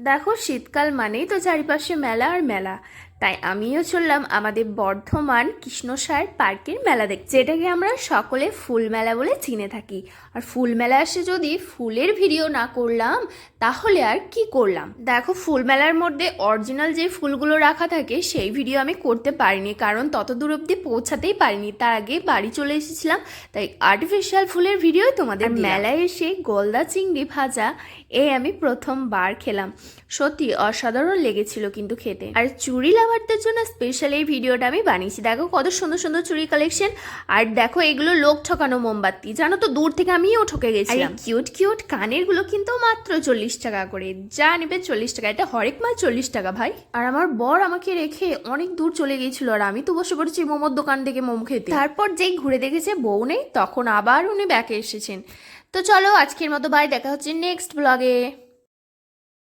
দেখো শীতকাল মানেই তো চারিপাশে মেলা আর মেলা, তাই আমিও চললাম আমাদের বর্ধমান কৃষ্ণসায়র পার্কের মেলা দেখতে, যেটাকে আমরা সকলে ফুল মেলা বলে চিনে থাকি। আর ফুল মেলা আসে যদি ফুলের ভিডিও না করলাম তাহলে আর কি করলাম। দেখো ফুল মেলার মধ্যে অরিজিনাল যে ফুলগুলো রাখা থাকে সেই ভিডিও আমি করতে পারিনি, কারণ তত দূর অব্দি পৌঁছাতেই পারিনি, তার আগে বাড়ি চলে এসেছিলাম। তাই আর্টিফিশিয়াল ফুলের ভিডিও তোমাদের মেলায় এসে গলদা চিংড়ি ভাজা আমি প্রথমবার খেলাম, সত্যি অসাধারণ লেগেছিল কিন্তু খেতে। আর চুড়ি লাভারদের জন্য স্পেশাল এই ভিডিওটা আমি বানিয়েছি। দেখো কত সুন্দর সুন্দর চুড়ি কালেকশন, আর দেখো এগুলো লোক ঠকানো মোমবাতি, জানো তো দূর থেকে আমিও ঠকে গেছিলাম। কিউট কিউট কানের গুলো কিন্তু মাত্র 40 টাকা করে, যা নেবে 40 টাকা, এটা হরেক মাল 40 টাকা ভাই। আর আমার বর আমাকে রেখে অনেক দূর চলে গিয়েছিল, আর আমি তো বসে পড়েছি মোমোর দোকান থেকে মোমো খেতে। তারপর যেই ঘুরে দেখেছে বউ নেই, তখন আবার উনি ব্যাকে এসেছেন। তো চলো আজকের মতো বাই, দেখা হচ্ছে নেক্সট ব্লগে।